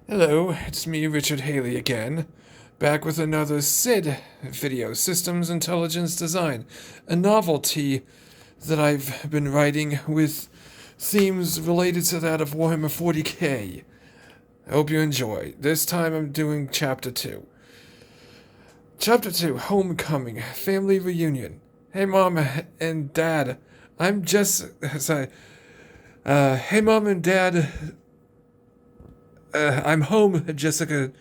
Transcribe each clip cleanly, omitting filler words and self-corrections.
Hello, it's me, Richard Haley again, back with another S.I.D video, Systems Intelligence Design, a novelty that I've been writing with themes related to that of Warhammer 40k. I hope you enjoy. This time I'm doing Chapter 2. Chapter 2, Homecoming, Family Reunion. Hey Mom and Dad, I'm Sorry. Hey Mom and Dad, I'm home, Jessica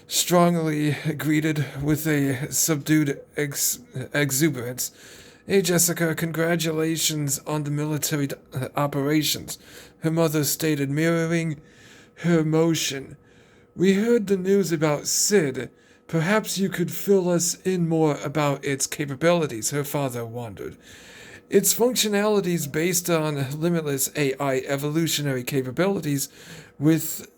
strongly greeted with a subdued exuberance. Hey, Jessica, congratulations on the military operations, her mother stated, mirroring her emotion. We heard the news about S.I.D. Perhaps you could fill us in more about its capabilities, her father wondered. Its functionalities based on limitless A.I. evolutionary capabilities with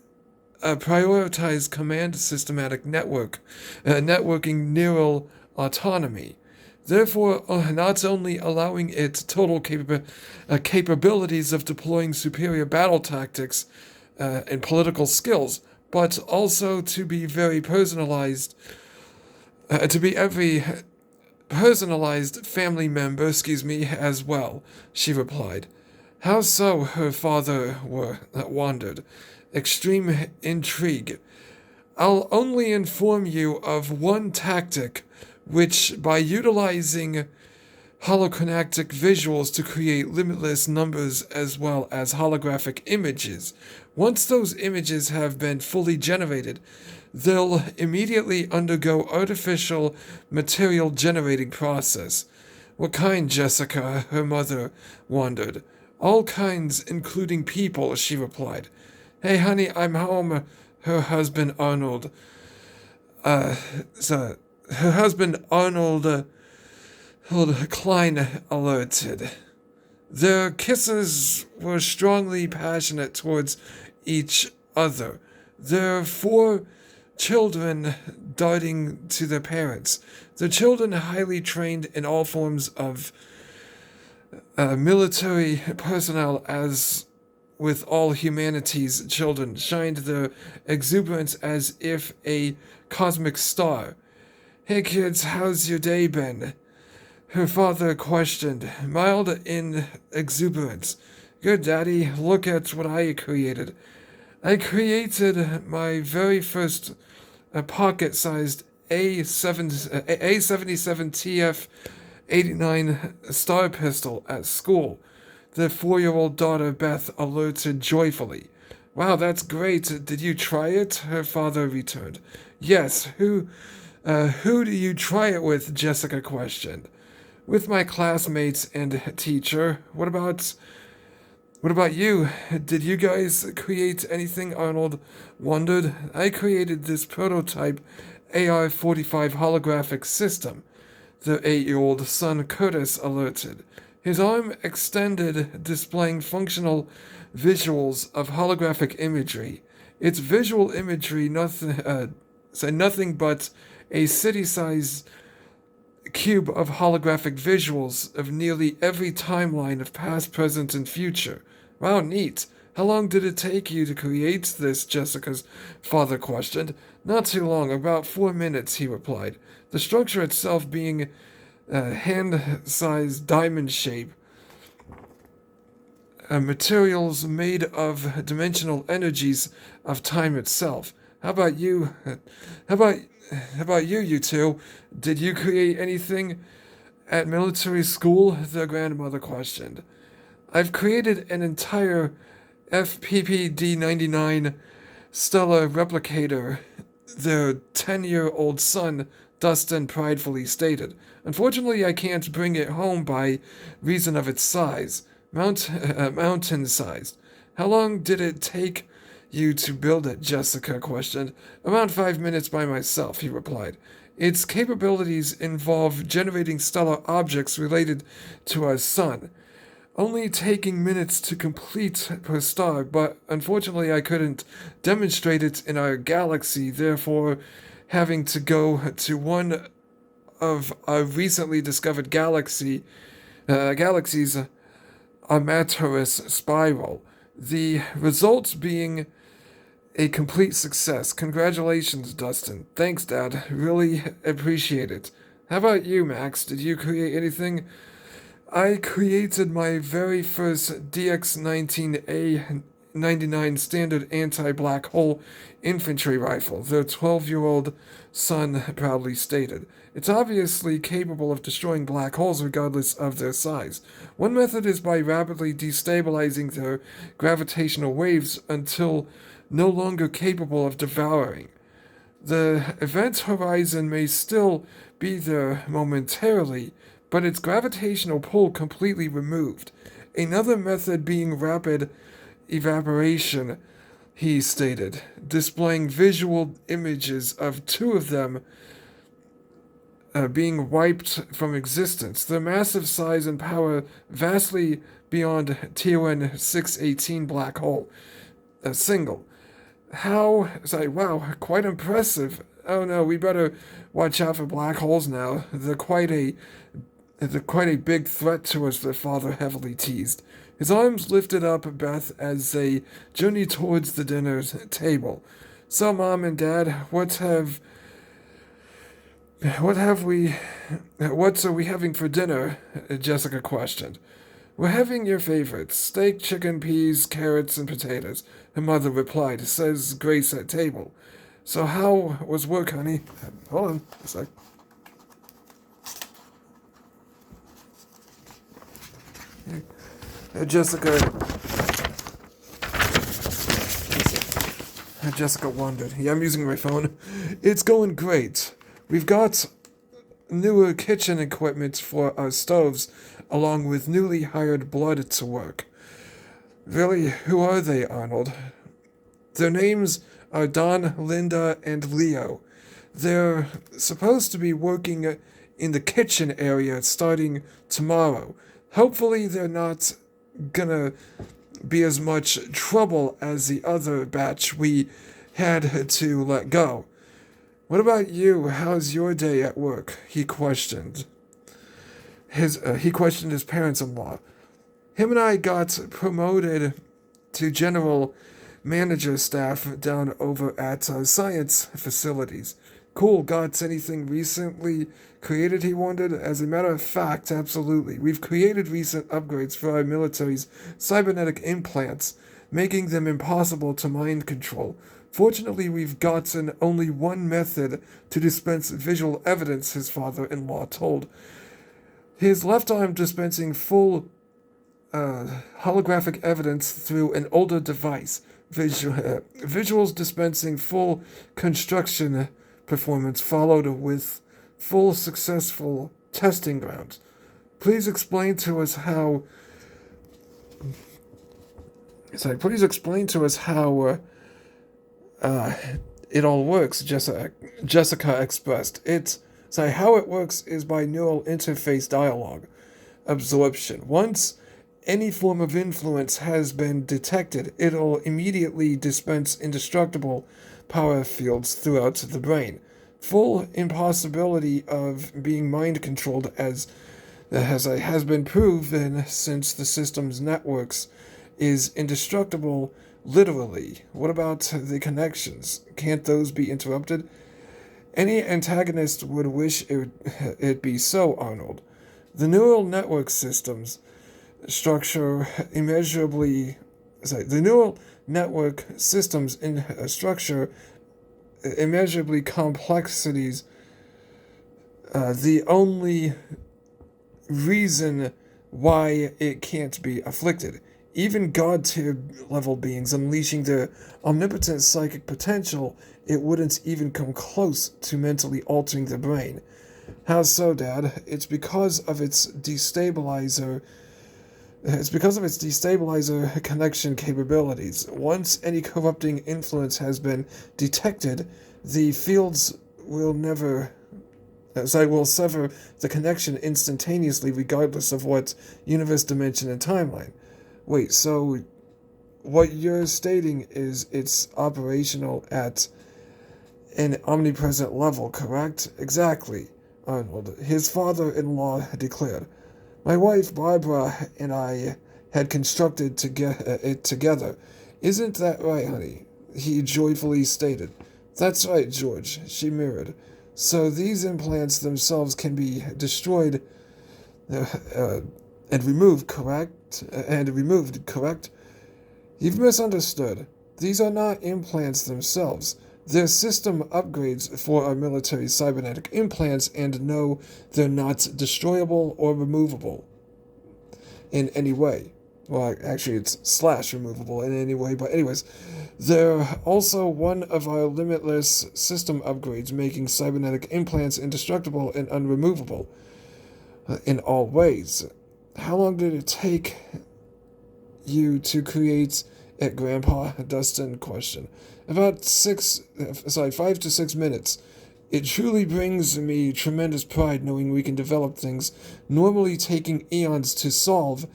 a prioritized command systematic networking neural autonomy, therefore not only allowing it total capabilities of deploying superior battle tactics and political skills, but also to be very personalized, to be every personalized family member, as well, she replied. How so? Her father wondered. Extreme intrigue. I'll only inform you of one tactic, which, by utilizing holochronic visuals to create limitless numbers as well as holographic images. Once those images have been fully generated, they'll immediately undergo artificial material generating process. What kind, Jessica? Her mother wondered. All kinds, including people, she replied. Hey, honey, I'm home. Her husband Arnold. Uh, so, her husband Arnold Klein alerted. Their kisses were strongly passionate towards each other. Their four children darting to their parents. The children, highly trained in all forms of military personnel, as with all humanity's children, shined their exuberance as if a cosmic star. Hey kids, how's your day been? Her father questioned, mild in exuberance. Good, Daddy, look at what I created. I created my very first pocket-sized A77 TF 89 star pistol at school. The 4-year-old daughter Beth alerted joyfully. Wow, that's great. Did you try it? Her father returned. Yes. Who do you try it with? Jessica questioned. With my classmates and teacher. What about you? Did you guys create anything? Arnold wondered. I created this prototype AR-45 holographic system, the 8-year-old son Curtis alerted. His arm extended, displaying functional visuals of holographic imagery. Its visual imagery nothing but a city-sized cube of holographic visuals of nearly every timeline of past, present, and future. Wow, neat. How long did it take you to create this? Jessica's father questioned. Not too long, about 4 minutes, he replied. The structure itself being hand-sized diamond shape, materials made of dimensional energies of time itself. How about you? How about you two? Did you create anything at military school? The grandmother questioned. I've created an entire FPPD-99 stellar replicator, their 10-year-old son, Dustin, pridefully stated. Unfortunately, I can't bring it home by reason of its size. Mountain-sized. How long did it take you to build it? Jessica questioned. Around 5 minutes by myself, he replied. Its capabilities involve generating stellar objects related to our sun, only taking minutes to complete per star, but unfortunately I couldn't demonstrate it in our galaxy, therefore having to go to one of our recently discovered galaxies, Amateurus spiral. The results being a complete success. Congratulations, Dustin. Thanks, Dad. Really appreciate it. How about you, Max? Did you create anything? I created my very first DX-19A-99 standard anti-black hole infantry rifle, their 12-year-old son proudly stated. It's obviously capable of destroying black holes regardless of their size. One method is by rapidly destabilizing their gravitational waves until no longer capable of devouring. The event horizon may still be there momentarily, but its gravitational pull completely removed. Another method being rapid evaporation, he stated, displaying visual images of two of them being wiped from existence. Their massive size and power vastly beyond TON 618 black hole. A single. Wow, quite impressive. Oh no, we better watch out for black holes now. They're quite a big threat to us, their father heavily teased. His arms lifted up Beth as they journeyed towards the dinner table. So, Mom and Dad, what are we having for dinner? Jessica questioned. We're having your favorites, steak, chicken, peas, carrots, and potatoes, her mother replied, says Grace at table. So how was work, honey? Hold on a sec. Jessica wondered. Yeah, I'm using my phone. It's going great. We've got newer kitchen equipment for our stoves, along with newly hired blood to work. Really, who are they, Arnold? Their names are Don, Linda, and Leo. They're supposed to be working in the kitchen area starting tomorrow. Hopefully they're not gonna be as much trouble as the other batch we had to let go. What about you? How's your day at work? He questioned. He questioned his parents-in-law. Him and I got promoted to general manager staff down over at science facilities. Cool, got anything recently created, he wondered? As a matter of fact, absolutely. We've created recent upgrades for our military's cybernetic implants, making them impossible to mind control. Fortunately, we've gotten only one method to dispense visual evidence, his father-in-law told. His left arm dispensing full holographic evidence through an older device. Visuals dispensing full construction performance followed with full successful testing grounds. Please explain to us how it all works, Jessica expressed. How it works is by neural interface dialogue absorption. Once any form of influence has been detected, it'll immediately dispense indestructible power fields throughout the brain. Full impossibility of being mind controlled as has been proven since the system's networks is indestructible literally. What about the connections? Can't those be interrupted? Any antagonist would wish it be so, Arnold. The neural network systems structure immeasurably. The neural network systems in structure immeasurably complexities. The only reason why it can't be afflicted. Even God-tier level beings unleashing their omnipotent psychic potential, it wouldn't even come close to mentally altering the brain. How so, Dad? It's because of its destabilizer connection capabilities. Once any corrupting influence has been detected, the fields will sever the connection instantaneously regardless of what universe, dimension, and timeline. Wait, so what you're stating is it's operational at an omnipresent level, correct? Exactly, Arnold. His father-in-law declared. My wife, Barbara, and I had constructed it together. Isn't that right, honey? he joyfully stated. That's right, George, she mirrored. So these implants themselves can be destroyed uh, uh, and removed, correct? You've misunderstood. These are not implants themselves. They're system upgrades for our military cybernetic implants, and no, they're not destroyable or removable in any way. Well, actually, it's slash removable in any way, but anyways, they're also one of our limitless system upgrades, making cybernetic implants indestructible and unremovable in all ways. How long did it take you to create it, Grandpa? Dustin questioned. About 5 to 6 minutes. It truly brings me tremendous pride knowing we can develop things normally taking eons to solve,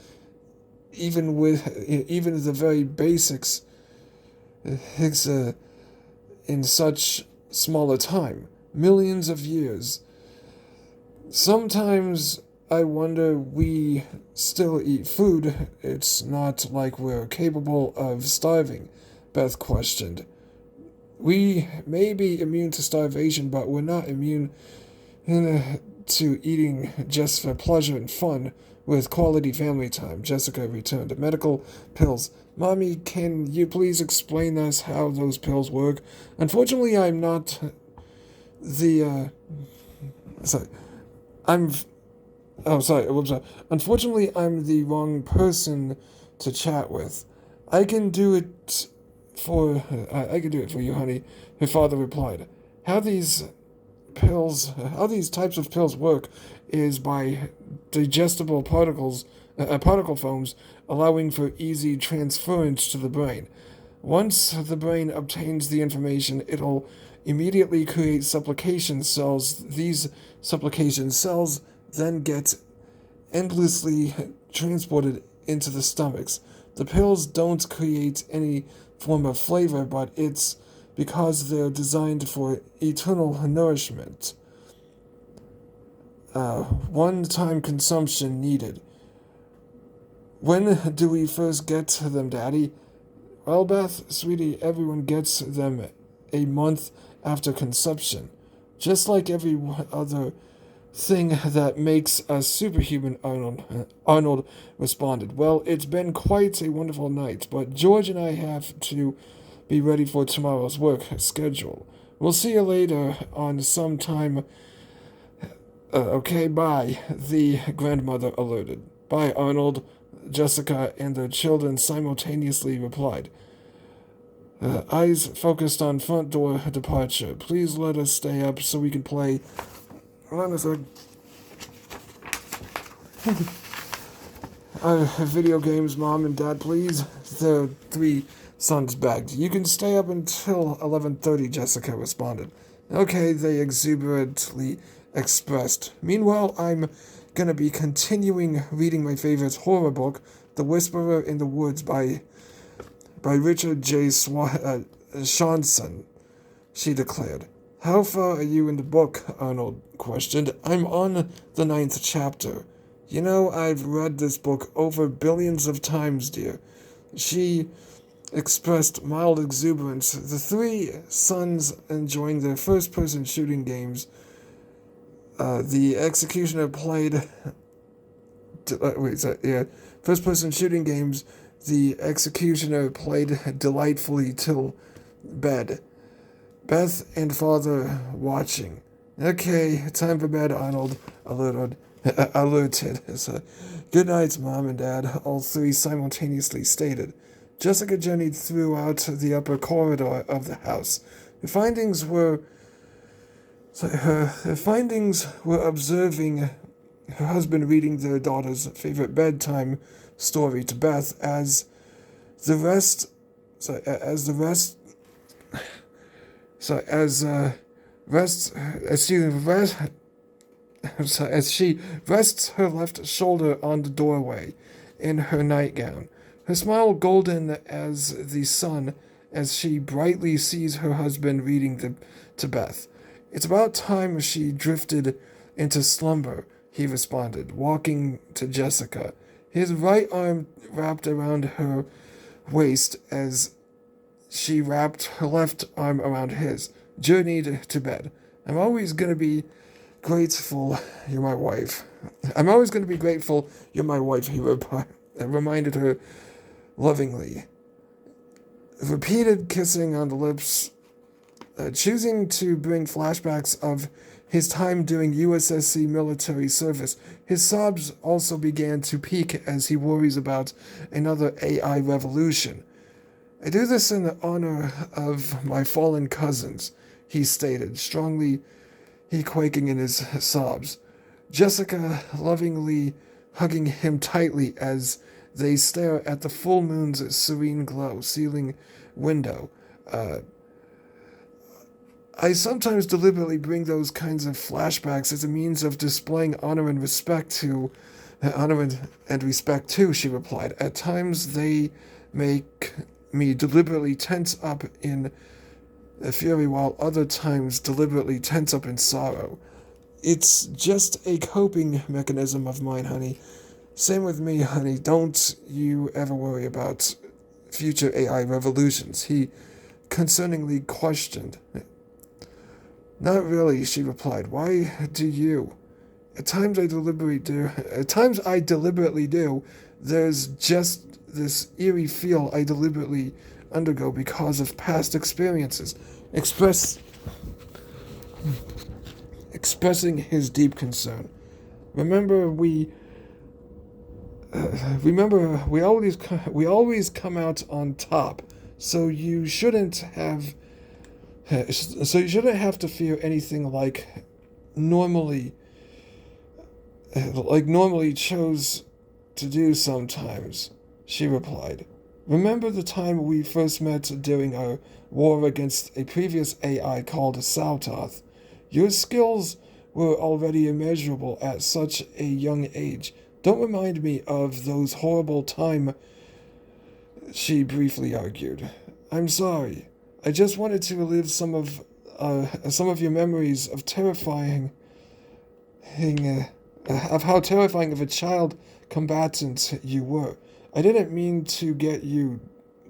even the very basics, in such smaller time, millions of years. Sometimes I wonder we still eat food. It's not like we're capable of starving, Beth questioned. We may be immune to starvation, but we're not immune to eating just for pleasure and fun with quality family time, Jessica returned. Medical pills. Mommy, can you please explain us how those pills work? Unfortunately, I'm not the, sorry. I'm Oh, sorry. Whoops, sorry. Unfortunately, I'm the wrong person to chat with. I can do it I can do it for you, honey. Her father replied. How these types of pills work is by digestible particle foams, allowing for easy transference to the brain. Once the brain obtains the information, it'll immediately create supplication cells. These supplication cells then get endlessly transported into the stomachs. The pills don't create any form of flavor, but it's because they're designed for eternal nourishment. One-time consumption needed. When do we first get them, Daddy? Well, Beth, sweetie, everyone gets them a month after conception. Just like every other thing that makes us superhuman, Arnold responded. Well, it's been quite a wonderful night, but George and I have to be ready for tomorrow's work schedule. We'll see you later on some time. Okay, bye, the grandmother alerted. Bye, Arnold. Jessica and their children simultaneously replied. Eyes focused on front door departure. Please let us stay up so we can play. Hold on a sec. Video games, Mom and Dad, please. The three sons begged. You can stay up until 11:30, Jessica responded. Okay, they exuberantly expressed. Meanwhile, I'm gonna be continuing reading my favorite horror book, The Whisperer in the Woods by Richard J. Shawnson, she declared. How far are you in the book? Arnold questioned. I'm on the 9th chapter. You know, I've read this book over billions of times, dear. She expressed mild exuberance. The three sons enjoying their first-person shooting games. The executioner played... First-person shooting games. The executioner played delightfully till bed. Beth and father watching. Okay, time for bed, Arnold alerted. So, good night, Mom and Dad, all three simultaneously stated. Jessica journeyed throughout the upper corridor of the house. Her findings were observing her husband reading their daughter's favorite bedtime story to Beth as the rest as she rests her left shoulder on the doorway in her nightgown, her smile golden as the sun as she brightly sees her husband reading to Beth. It's about time she drifted into slumber, he responded, walking to Jessica, his right arm wrapped around her waist as She wrapped her left arm around his, journeyed to bed. I'm always gonna be grateful you're my wife. I'm always gonna be grateful you're my wife, he reminded her lovingly. Repeated kissing on the lips, choosing to bring flashbacks of his time doing USSC military service. His sobs also began to peak as he worries about another AI revolution. I do this in honor of my fallen cousins, he stated, strongly he quaking in his sobs. Jessica lovingly hugging him tightly as they stare at the full moon's serene glow ceiling window. I sometimes deliberately bring those kinds of flashbacks as a means of displaying honor and respect to, she replied. At times they make me deliberately tense up in fury, while other times deliberately tense up in sorrow. It's just a coping mechanism of mine, honey. Same with me, honey. Don't you ever worry about future AI revolutions, he concerningly questioned. Not really, she replied. Why do you? At times I deliberately do. There's just this eerie feel I deliberately undergo because of past experiences. Expressing his deep concern. Remember, we always come out on top. So you shouldn't have to fear anything normally chose to do sometimes, she replied. Remember the time we first met during our war against a previous AI called Sowtoth? Your skills were already immeasurable at such a young age. Don't remind me of those horrible times, she briefly argued. I'm sorry. I just wanted to relive some of your memories of how terrifying of a child combatant you were. I didn't mean to get you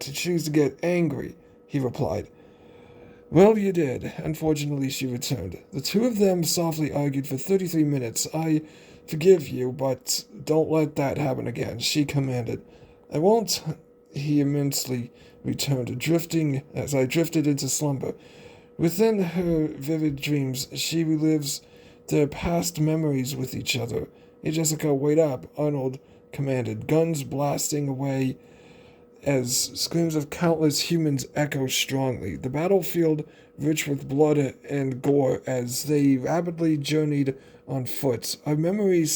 to choose to get angry, he replied. Well, you did, unfortunately, she returned. The two of them softly argued for 33 minutes. I forgive you, but don't let that happen again, she commanded. I won't, he immensely returned, drifting as I drifted into slumber. Within her vivid dreams, she relives their past memories with each other. Hey, Jessica, wait up, Arnold commanded, guns blasting away as screams of countless humans echo strongly. The battlefield rich with blood and gore as they rapidly journeyed on foot. Our enemy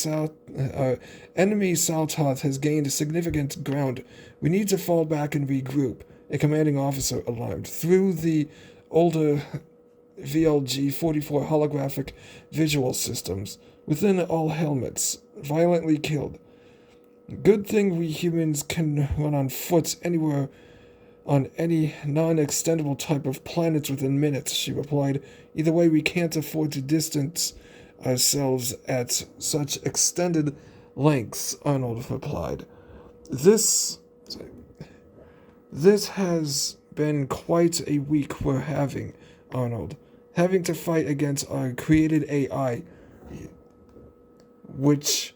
Sowtoth has gained significant ground. We need to fall back and regroup, a commanding officer alarmed. Through the older VLG-44 holographic visual systems, within all helmets, violently killed. Good thing we humans can run on foot anywhere on any non-extendable type of planets within minutes, she replied. Either way, we can't afford to distance ourselves at such extended lengths, Arnold replied. This has been quite a week we're having, Arnold. Having to fight against our created AI, with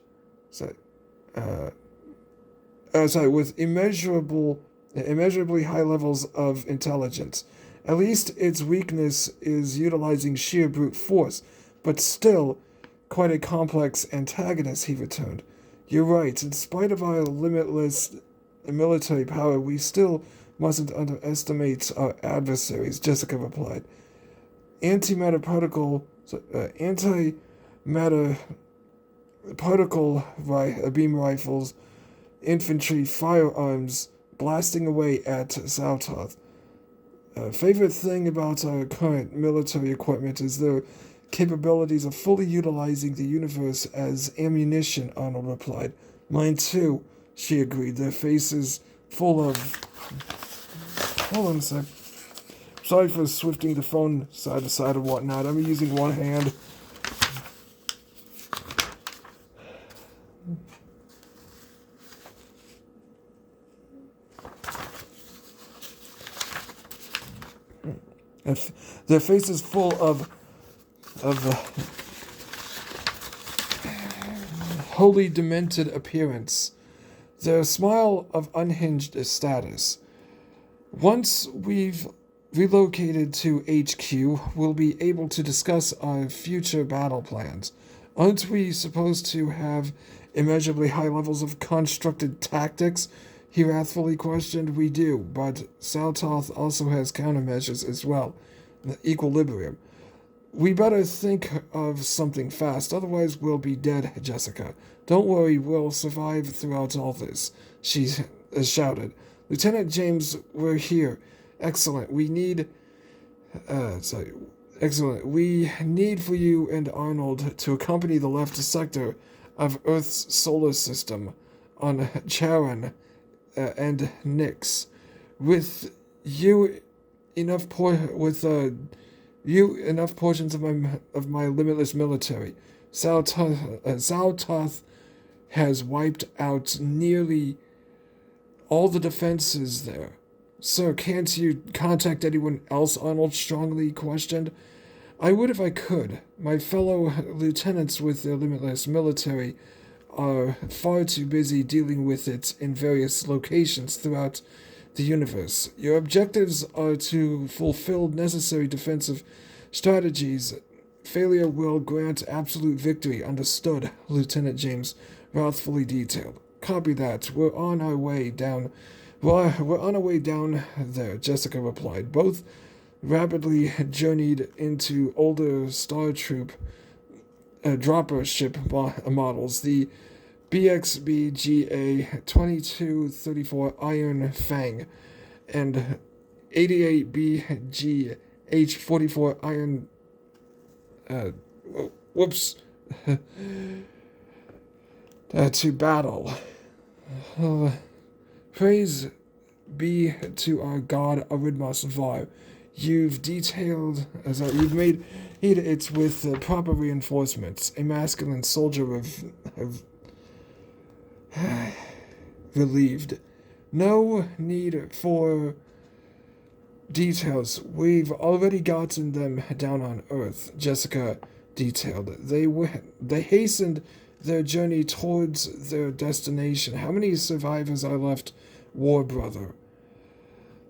immeasurably high levels of intelligence. At least its weakness is utilizing sheer brute force, but still quite a complex antagonist, he returned. You're right, in spite of our limitless military power, we still mustn't underestimate our adversaries, Jessica replied. Antimatter particle beam rifles, infantry firearms blasting away at Sowtoth. Favorite thing about our current military equipment is their capabilities of fully utilizing the universe as ammunition, Arnold replied. Mine too, she agreed, their faces full of... Hold on a sec. Sorry for swifting the phone side to side and whatnot. I'm using one hand. their faces full of wholly demented appearance, their smile of unhinged status. Once we've relocated to HQ, we'll be able to discuss our future battle plans. Aren't we supposed to have immeasurably high levels of constructed tactics? He wrathfully questioned. We do, but Sowtoth also has countermeasures as well. The equilibrium. We better think of something fast, otherwise we'll be dead, Jessica. Don't worry, we'll survive throughout all this, she shouted. Lieutenant James, we're here. Excellent. Excellent. We need for you and Arnold to accompany the left sector of Earth's solar system on Charon and Nix. With you enough portions of my limitless military. Sowtoth has wiped out nearly all the defenses there. Sir, can't you contact anyone else? Arnold strongly questioned. I would if I could. My fellow lieutenants with their limitless military are far too busy dealing with it in various locations throughout the universe. Your objectives are to fulfill necessary defensive strategies. Failure will grant absolute victory. Understood, Lieutenant James wrathfully detailed. Copy that. We're on our way down there, Jessica replied. Both rapidly journeyed into older Star Troop dropper ship models, the BXBGA 2234 Iron Fang and 88BG H44 Iron to battle. Praise be to our God Aridmas Var. You've made it with proper reinforcements. A masculine soldier of relieved. No need for details. We've already gotten them down on Earth, Jessica detailed. They hastened their journey towards their destination. How many survivors are left, war brother?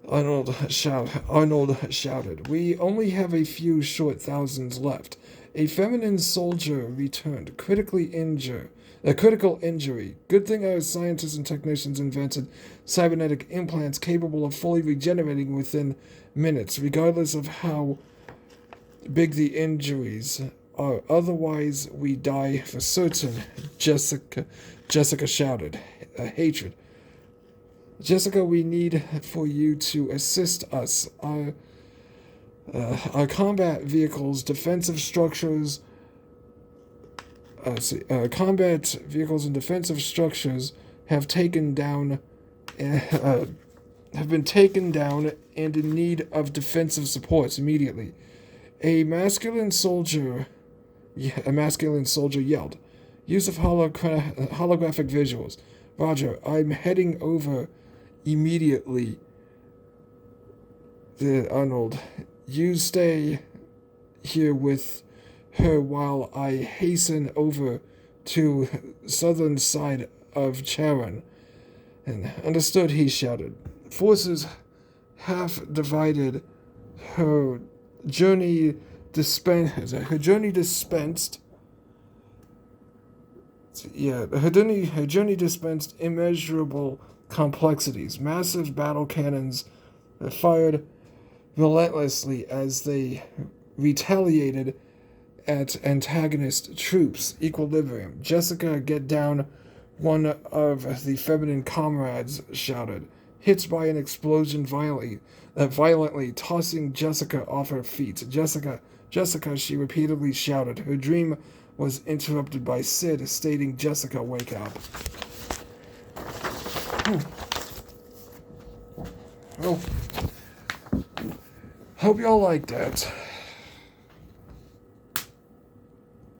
Arnold shouted. We only have a few short thousands left. A feminine soldier returned, critical injury. Good thing our scientists and technicians invented cybernetic implants capable of fully regenerating within minutes, regardless of how big the injuries are. Otherwise, we die for certain, Jessica shouted. Hatred. Jessica, we need for you to assist us. Our combat vehicles, defensive structures. Combat vehicles and defensive structures have been taken down and in need of defensive supports immediately. A masculine soldier yelled. Use of holographic visuals. Roger, I'm heading over immediately. Arnold, you stay here with her while I hasten over to southern side of Charon. And understood, he shouted. Forces half divided. Her journey dispensed immeasurable complexities. Massive battle cannons fired relentlessly as they retaliated at antagonist troops. Equilibrium. Jessica, get down, one of the feminine comrades shouted, hit by an explosion violently tossing Jessica off her feet. Jessica, she repeatedly shouted. Her dream was interrupted by Sid stating, Jessica, wake up. Well, hope y'all liked that.